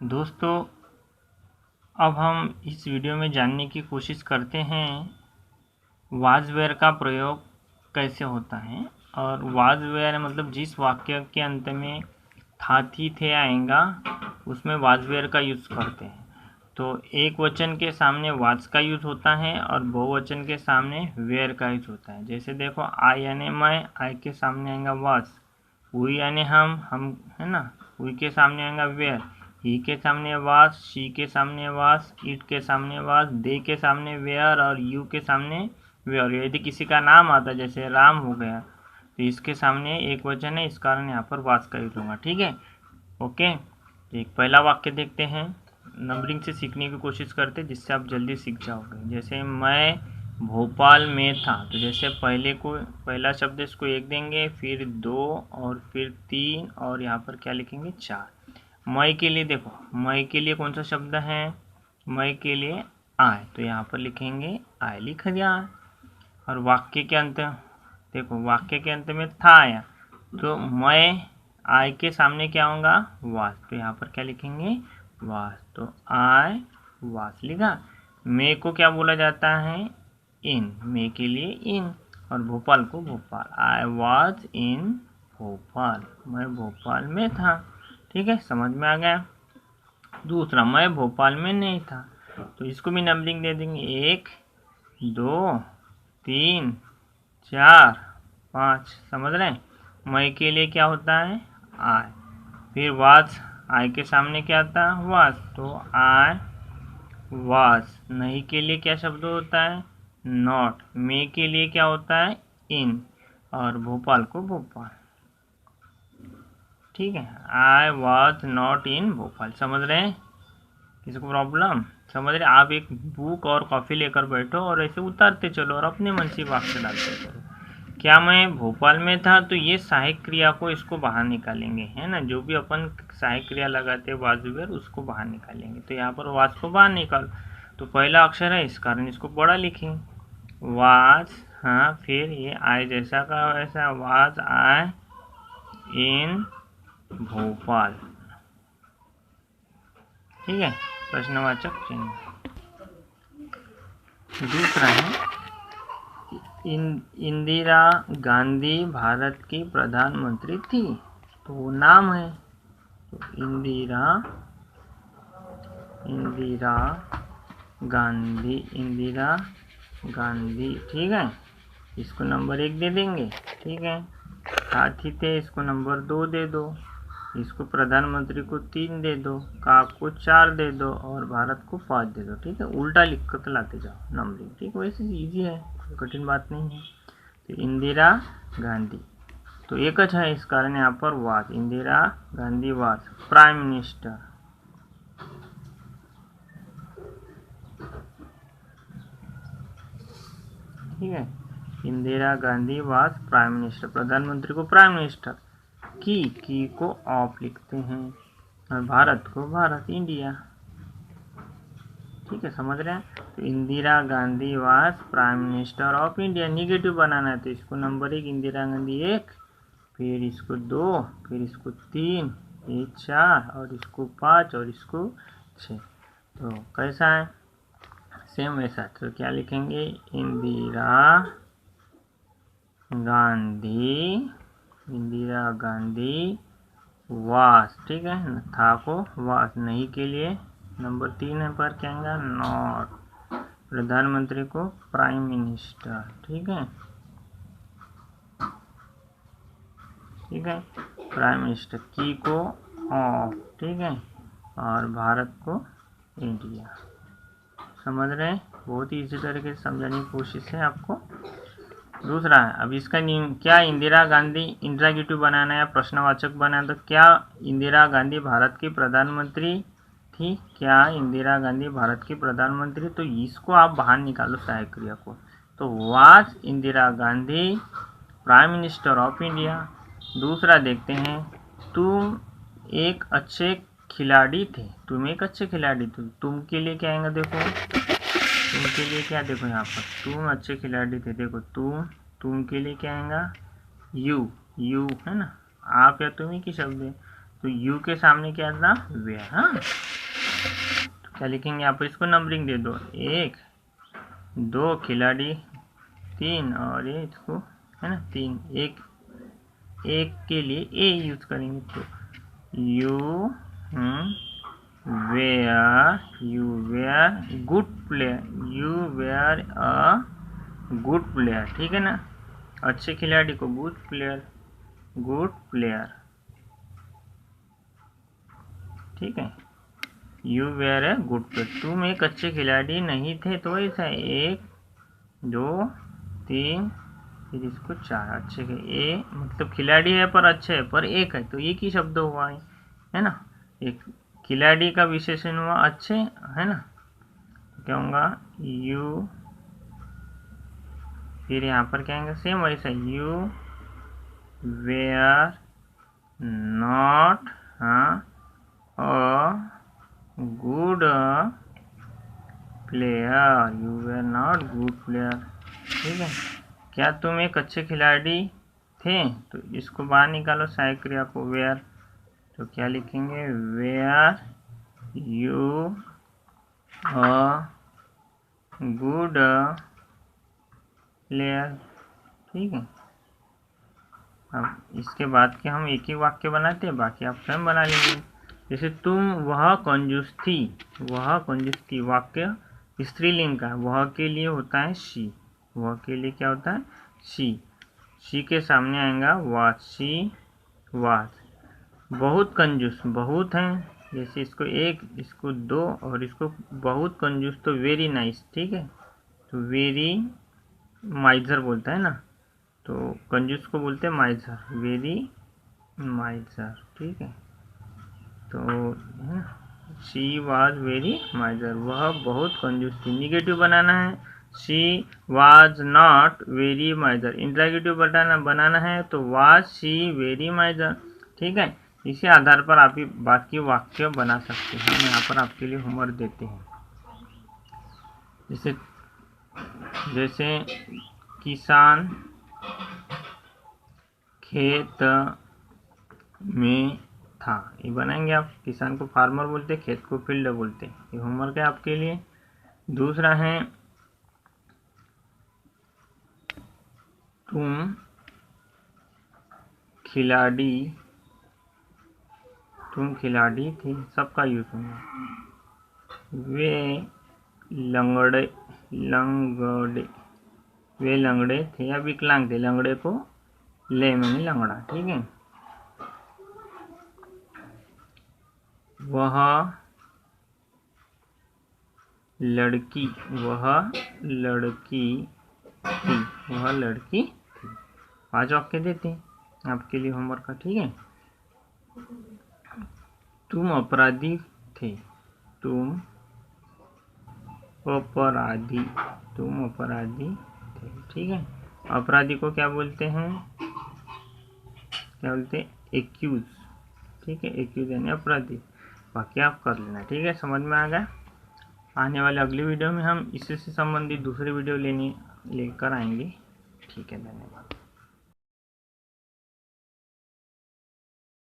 दोस्तों, अब हम इस वीडियो में जानने की कोशिश करते हैं वाज वेयर का प्रयोग कैसे होता है। और वाज वेयर मतलब जिस वाक्य के अंत में था, थी, थे आएगा उसमें वाज वेयर का यूज़ करते हैं। तो एक वचन के सामने वाज का यूज़ होता है और बहुवचन के सामने वेयर का यूज़ होता है। जैसे देखो, आई यानी मैं, आई के सामने आएगा वाज। वी यानी हम है ना, वी के सामने आएगा वेयर। ही के सामने वाज, शी के सामने वाज, इट के सामने वाज, दे के सामने वेयर और यू के सामने वेयर। यदि किसी का नाम आता जैसे राम हो गया तो इसके सामने एक वचन है, इस कारण यहाँ पर वाज का यूज होगा। ठीक है, ओके। एक पहला वाक्य देखते हैं, नंबरिंग से सीखने की कोशिश करते हैं जिससे आप जल्दी सीख जाओगे। जैसे मैं भोपाल में था, तो जैसे पहला शब्द इसको एक देंगे, फिर दो और फिर तीन और यहाँ पर क्या लिखेंगे, चार। मई के लिए देखो, मई के लिए कौन सा शब्द है, मई के लिए आए, तो यहाँ पर लिखेंगे आए, लिख दिया। और वाक्य के अंत देखो, वाक्य के अंत में था आया, तो मैं आई के सामने क्या होगा, वास, तो यहाँ पर क्या लिखेंगे, वास, तो आई वास लिखा। मे को क्या बोला जाता है, इन, मे के लिए इन। और भोपाल को Bhopal, I was in Bhopal, मैं भोपाल में था। ठीक है, समझ में आ गया। दूसरा, मैं भोपाल में नहीं था, तो इसको भी नंबरिंग दे देंगे, 1 2 3 4 5। समझ रहे हैं। मैं के लिए क्या होता है, आई। फिर वाज, आई के सामने क्या आता है, वाज, तो आई वाज। नहीं के लिए क्या शब्द होता है, नॉट। मे के लिए क्या होता है, इन। और भोपाल को भोपाल। ठीक है, I was not in Bhopal. समझ रहे हैं, किसी को प्रॉब्लम, समझ रहे। आप एक बुक और कॉफ़ी लेकर बैठो और ऐसे उतारते चलो और अपने मन से वाक्य डालते चलो। क्या मैं भोपाल में था, तो ये सहायक क्रिया को इसको बाहर निकालेंगे, है ना। जो भी अपन सहायक क्रिया लगाते हैं वाज वेयर, उसको बाहर निकालेंगे। तो यहाँ पर वाज को बाहर निकाल, तो पहला अक्षर है, इस कारण इसको बड़ा लिखेंगे, वाज। हाँ, फिर ये आई जैसा का वैसा, वाज आई इन भोपाल। ठीक है, प्रश्नवाचक चिन्ह। दूसरा है, इंदिरा गांधी भारत की प्रधानमंत्री थी, तो वो नाम है, तो इंदिरा गांधी, इंदिरा गांधी। ठीक है, इसको नंबर 1 दे देंगे। ठीक है, साथी थे, इसको नंबर 2 दे दो, इसको प्रधानमंत्री को 3 दे दो, का को 4 दे दो और भारत को 5 दे दो। ठीक है, उल्टा लिख कर लाते जाओ नंबरिंग। ठीक है, वैसे इजी है, कठिन बात नहीं है। तो इंदिरा गांधी, तो एक है, इस कारण यहाँ पर was, Indira Gandhi was prime minister. ठीक है, Indira Gandhi was prime minister, प्रधानमंत्री को प्राइम मिनिस्टर। की को ऑफ लिखते हैं और भारत को भारत, इंडिया। ठीक है, समझ रहे हैं। तो Indira Gandhi was prime minister of India. Negative बनाना है, तो इसको नंबर 1 इंदिरा गांधी 1, फिर इसको 2, फिर इसको 3, ये 4 और इसको 5 और इसको 6। तो कैसा है, सेम वैसा। तो क्या लिखेंगे, इंदिरा गांधी वास। ठीक है, था को वास, नहीं के लिए नंबर 3 है पर क्या आएगा, नॉट। प्रधानमंत्री को प्राइम मिनिस्टर। ठीक है, ठीक है, प्राइम मिनिस्टर। की को ऑफ। ठीक है, और भारत को इंडिया। समझ रहे हैं, बहुत ही इसी तरीके से समझाने की कोशिश है आपको। दूसरा है, अब इसका क्या इंदिरा गांधी इंट्रागेटिव बनाना है, प्रश्नवाचक बनाना, तो क्या इंदिरा गांधी भारत की प्रधानमंत्री थी, क्या इंदिरा गांधी भारत की प्रधानमंत्री, तो इसको आप बाहर निकालो सहायक क्रिया को। तो was Indira Gandhi prime minister of India. दूसरा देखते हैं, तुम एक अच्छे खिलाड़ी थे, तुम एक अच्छे खिलाड़ी थे। तुम के लिए क्या आएगा, देखो तुम के लिए क्या, देखो यहाँ पर तुम अच्छे खिलाड़ी थे, देखो तुम के लिए क्या आएगा, यू है ना, आप या तुम ही की शब्द है। तो यू के सामने क्या था, वेयर। हाँ, तो क्या लिखेंगे यहाँ पर, इसको नंबरिंग दे दो, 1 2 खिलाड़ी 3, और ये इसको है ना 3, एक के लिए ए यूज करेंगे। तो you were good player, you were a good player, ठीक है ना, अच्छे खिलाड़ी को गुड प्लेयर, ठीक है। You were a good player, तुम एक अच्छे खिलाड़ी नहीं थे, तो ऐसा 1 2 3 फिर इसको 4 अच्छे के ए मतलब खिलाड़ी है पर अच्छे है, पर एक है, तो एक ही शब्द हुआ है ना, एक खिलाड़ी का विशेषण हुआ अच्छे, है ना। क्या होगा, यू, फिर यहाँ पर क्या आएगा, सेम वैसा, you were not a good player, you were not good player, ठीक है। क्या तुम एक अच्छे खिलाड़ी थे, तो इसको बाहर निकालो सहायक क्रिया को, वेयर, तो क्या लिखेंगे, were you a good player, ठीक है। अब इसके बाद के हम एक ही वाक्य बनाते हैं, बाकी आप स्वयं बना लेंगे। जैसे तुम वह कंजूस थी, वाक्य स्त्रीलिंग का, वह के लिए होता है शी, वह के लिए क्या होता है, शी के सामने आएगा वाज, शी वाज। बहुत कंजूस, बहुत हैं, जैसे इसको 1 इसको 2 और इसको बहुत कंजूस, तो वेरी नाइस, ठीक है। तो वेरी माइजर बोलता है ना, तो कंजूस को बोलते हैं माइजर, वेरी माइजर, ठीक है। तो शी वाज वेरी माइजर, वह बहुत कंजूस थी। निगेटिव बनाना है, she was not very miser. Interrogative बनाना है तो वाज शी वेरी माइजर, ठीक है। इसी आधार पर आप बाकी वाक्य बना सकते हैं। हम यहाँ पर आपके लिए होमवर्क देते हैं, जैसे किसान खेत में था, ये बनाएंगे आप। किसान को फार्मर बोलते, खेत को फील्ड बोलते। ये होमवर्क है आपके लिए। दूसरा है, तुम खिलाड़ी थे, सबका यूज होगा। वे लंगड़े थे या विकलांग थे, लंगड़े को ले मैंने लंगड़ा, ठीक है। वह लड़की थी। 5 वाक्य देते हैं आपके लिए होमवर्क का, ठीक है। तुम अपराधी थे, ठीक है। अपराधी को क्या बोलते हैं, एक्यूज, ठीक है। एक्यूज यानी अपराधी। बाकी आप कर लेना, ठीक है, समझ में आ गया। आने वाले अगली वीडियो में हम इसी से संबंधित दूसरी वीडियो लेकर आएंगे, ठीक है। धन्यवाद।